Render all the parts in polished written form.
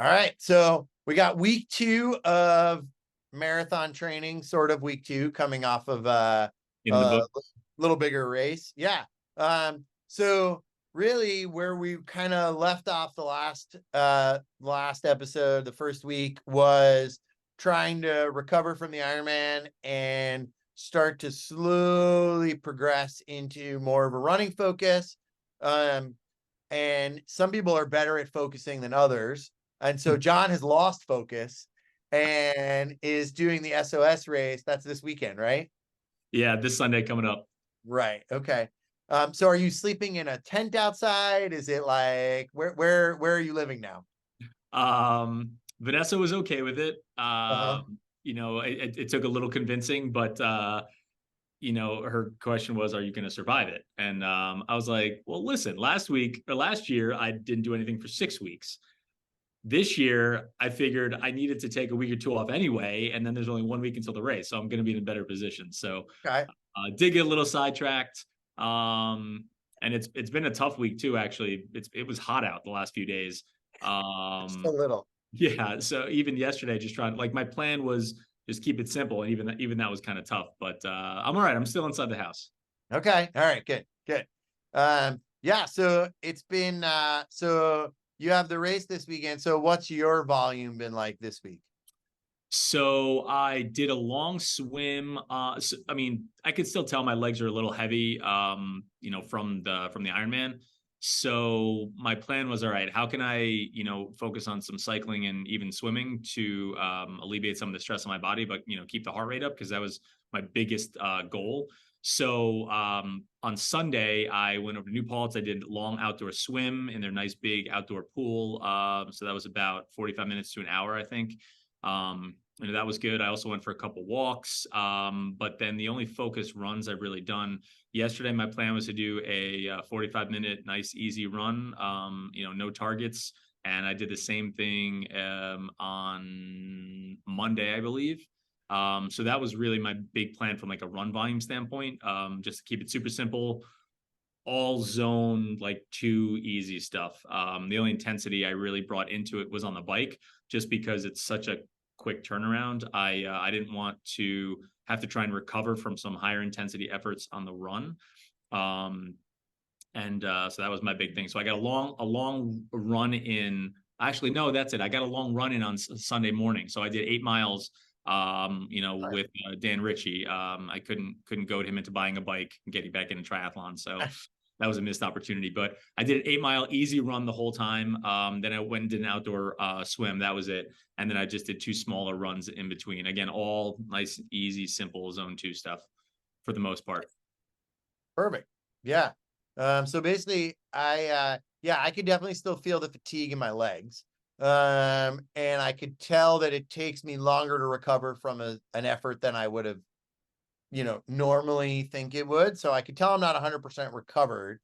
All right. So we got week 2 of marathon training, sort of week 2 coming off of In the a book. little bigger race. Yeah. So really where we kind of left off the last episode, the first week, was trying to recover from the Ironman and start to slowly progress into more of a running focus. Um, and some people are better at focusing than others. And so John has lost focus and is doing the SOS race. That's this weekend, right? Yeah, this Sunday coming up. Right. Okay. So are you sleeping in a tent outside? Is it like where are you living now? Vanessa was okay with it. Uh-huh. It took a little convincing, but her question was, "Are you going to survive it?" And I was like, "Well, listen. Last year, I didn't do anything for 6 weeks. This year, I figured I needed to take a week or two off anyway, and then there's only 1 week until the race, so I'm going to be in a better position." So Okay. did get a little sidetracked. And it's been a tough week too. Actually, it was hot out the last few days. Just a Um, little. yeah. So even yesterday, just trying like my plan was just keep it simple, and even that was kind of tough. But I'm all right. I'm still inside the house. Okay. All right. Good. Good. Yeah. So it's been so you have the race this weekend. So what's your volume been like this week? So I did a long swim. I mean, I could still tell my legs are a little heavy, from the Ironman. So my plan was, all right, how can I, focus on some cycling and even swimming to alleviate some of the stress on my body, but keep the heart rate up because that was my biggest goal. So on Sunday, I went over to New Paltz. I did long outdoor swim in their nice big outdoor pool. So that was about 45 minutes to an hour, I think. That was good. I also went for a couple walks. But then the only focus runs I've really done yesterday, my plan was to do a 45-minute nice, easy run, no targets. And I did the same thing on Monday, I believe. So that was really my big plan from like a run volume standpoint, just to keep it super simple, all zone, like 2 easy stuff. The only intensity I really brought into it was on the bike, just because it's such a quick turnaround. I didn't want to have to try and recover from some higher intensity efforts on the run. Um, and So that was my big thing. So I got a long run in. Actually, no, that's it. I got a long run in on Sunday morning. So I did 8 miles. With Dan Ritchie. I couldn't goad him into buying a bike and getting back into triathlon. So that was a missed opportunity. But I did an 8 mile easy run the whole time. Then I went and did an outdoor swim. That was it. And then I just did 2 smaller runs in between. Again, all nice, easy, simple zone 2 stuff for the most part. Perfect. Yeah. So basically I could definitely still feel the fatigue in my legs. And I could tell that it takes me longer to recover from an effort than I would have, normally think it would. So I could tell I'm not 100% recovered,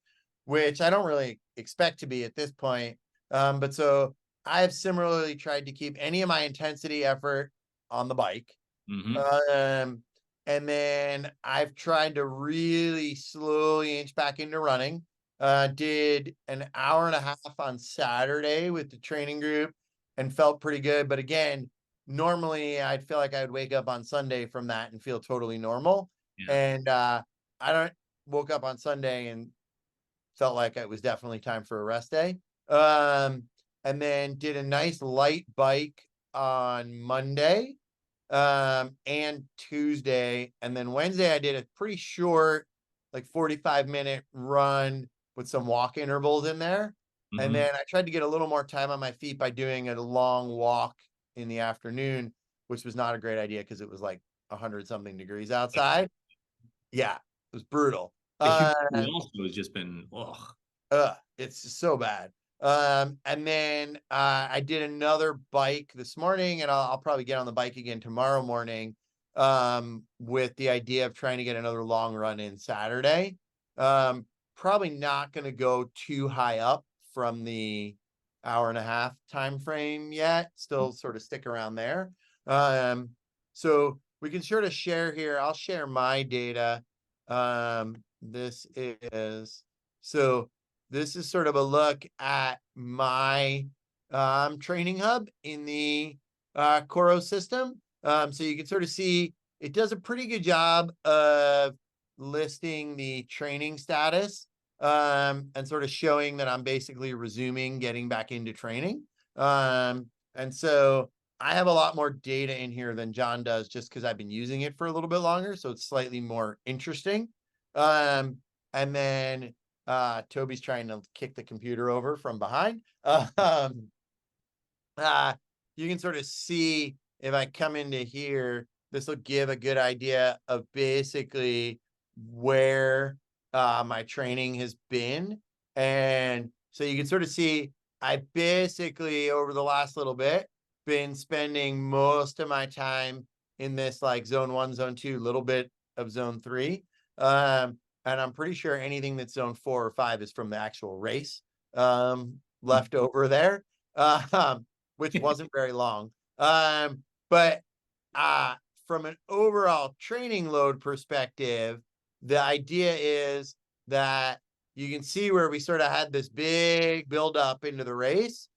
which I don't really expect to be at this point. But so I have similarly tried to keep any of my intensity effort on the bike. Mm-hmm. Um, and then I've tried to really slowly inch back into running. Did an hour and a half on Saturday with the training group and felt pretty good. But again, normally I'd feel like I would wake up on Sunday from that and feel totally normal. Yeah. And I don't woke up on Sunday and felt like it was definitely time for a rest day. And then did a nice light bike on Monday and Tuesday. And then Wednesday, I did a pretty short, like 45-minute run with some walk intervals in there. And Mm-hmm. then I tried to get a little more time on my feet by doing a long walk in the afternoon, which was not a great idea because it was like 100 something degrees outside. Yeah, it was brutal. The Uh, humidity also has just been, ugh. it's just so bad. And then I did another bike this morning, and I'll probably get on the bike again tomorrow morning, with the idea of trying to get another long run in Saturday. Probably not going to go too high up from the hour and a half time frame yet. Still sort of stick around there. So we can sort of share here. I'll share my data. This is so this is sort of a look at my training hub in the Coro system. So you can sort of see it does a pretty good job of listing the training status and sort of showing that I'm basically resuming getting back into training. And so I have a lot more data in here than John does just because I've been using it for a little bit longer. So it's slightly more interesting. And then Toby's trying to kick the computer over from behind. You can sort of see if I come into here, this will give a good idea of basically where my training has been. And so you can sort of see I basically over the last little bit been spending most of my time in this like zone 1, zone 2, little bit of zone 3. And I'm pretty sure anything that's zone 4 or 5 is from the actual race left over there, which wasn't very long. But from an overall training load perspective, the idea is that you can see where we sort of had this big build up into the race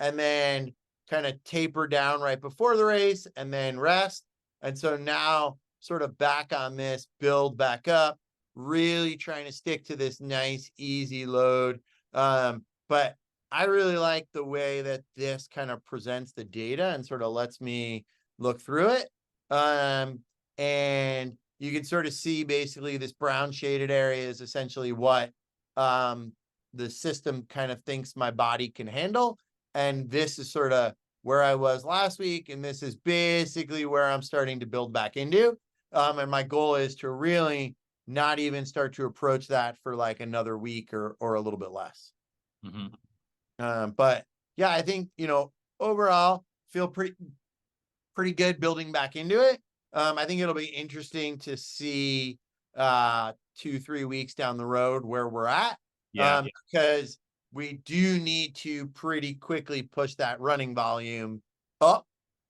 and then kind of taper down right before the race and then rest. And so now sort of back on this build back up, really trying to stick to this nice, easy load. But I really like the way that this kind of presents the data and sort of lets me look through it. And you can sort of see basically this brown shaded area is essentially what the system kind of thinks my body can handle. And this is sort of where I was last week. And this is basically where I'm starting to build back into. And my goal is to really not even start to approach that for like another week or a little bit less. But yeah, I think, overall feel pretty good building back into it. I think it'll be interesting to see 2-3 weeks down the road where we're at. Because we do need to pretty quickly push that running volume up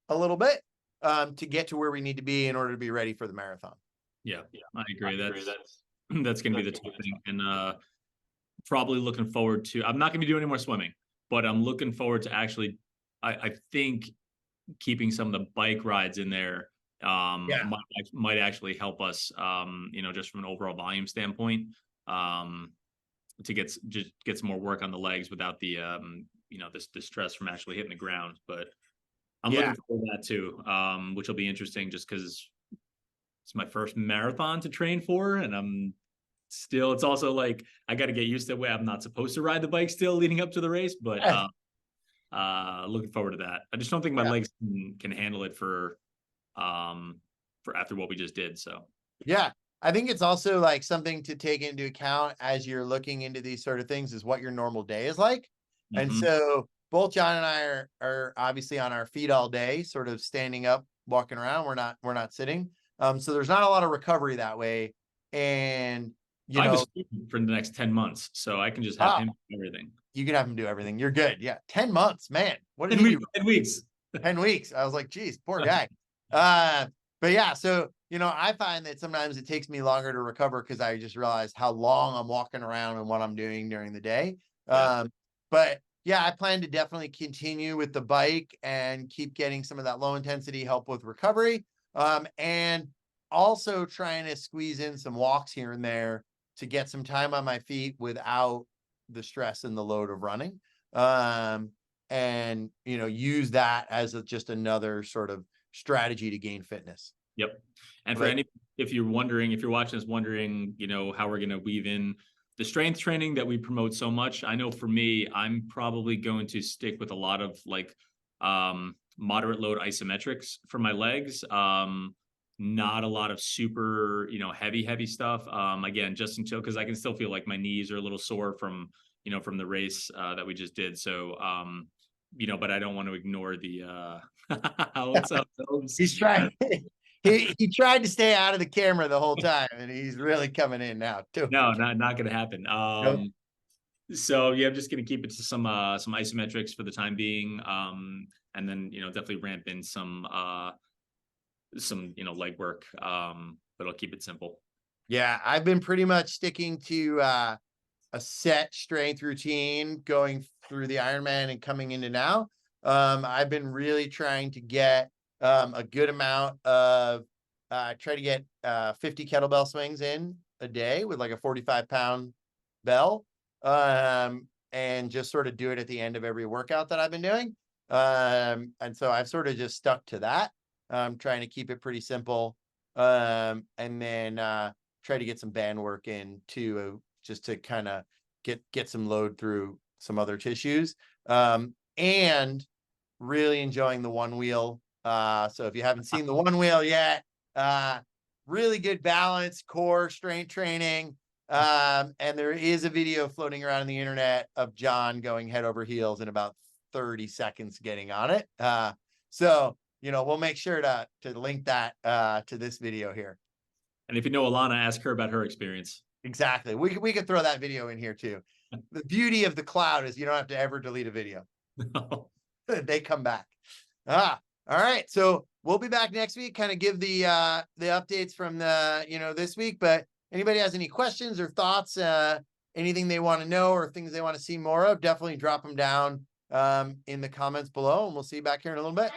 a little bit to get to where we need to be in order to be ready for the marathon. Yeah, I agree. That's going to be the tough thing. And probably looking forward to, I'm not going to be doing any more swimming, but I'm looking forward to actually, I think keeping some of the bike rides in there might actually help us, just from an overall volume standpoint, to get some more work on the legs without the, the stress from actually hitting the ground. But I'm looking forward to that too, which will be interesting just because it's my first marathon to train for, and it's also like I got to get used to the way I'm not supposed to ride the bike still leading up to the race, but looking forward to that. I just don't think my legs can handle it for after what we just did. So yeah, I think it's also like something to take into account as you're looking into these sort of things is what your normal day is like. And so both John and I are obviously on our feet all day, sort of standing up, walking around. We're not sitting. So there's not a lot of recovery that way. And I have a student for the next 10 months, so I can just have him do everything. You can have him do everything. You're good. Yeah. 10 months, man. What did 10 he do? 10 weeks. 10 weeks. I was like, geez, poor guy. But yeah, so, I find that sometimes it takes me longer to recover because I just realize how long I'm walking around and what I'm doing during the day. But yeah, I plan to definitely continue with the bike and keep getting some of that low intensity help with recovery. And also trying to squeeze in some walks here and there to get some time on my feet without the stress and the load of running. And, use that as just another sort of strategy to gain fitness. Yep. And for if you're watching this wondering, how we're going to weave in the strength training that we promote so much. I know for me, I'm probably going to stick with a lot of like moderate load isometrics for my legs. Not a lot of super, heavy stuff. Again, just until, because I can still feel like my knees are a little sore from the race that we just did. So, but I don't want to ignore the what's up, Phillips? He's trying. He tried to stay out of the camera the whole time, and he's really coming in now too. No, not going to happen. So yeah, I'm just going to keep it to some isometrics for the time being, and then definitely ramp in some leg work, but I'll keep it simple. Yeah, I've been pretty much sticking to a set strength routine going through the Ironman and coming into now. I've been really trying to get a good amount of try to get 50 kettlebell swings in a day with like a 45-pound bell. And just sort of do it at the end of every workout that I've been doing. And so I've sort of just stuck to that. Trying to keep it pretty simple. And then try to get some band work in too, just to kind of get some load through some other tissues. And really enjoying the one wheel. So if you haven't seen the one wheel yet, really good balance, core strength training. And there is a video floating around the internet of John going head over heels in about 30 seconds getting on it. So, we'll make sure to link that to this video here. And if you know Alana, ask her about her experience. Exactly. We could throw that video in here too. The beauty of the cloud is you don't have to ever delete a video. No. They come back. All right. So we'll be back next week, kind of give the updates from the, this week. But anybody has any questions or thoughts, anything they want to know or things they want to see more of, definitely drop them down in the comments below, and we'll see you back here in a little bit.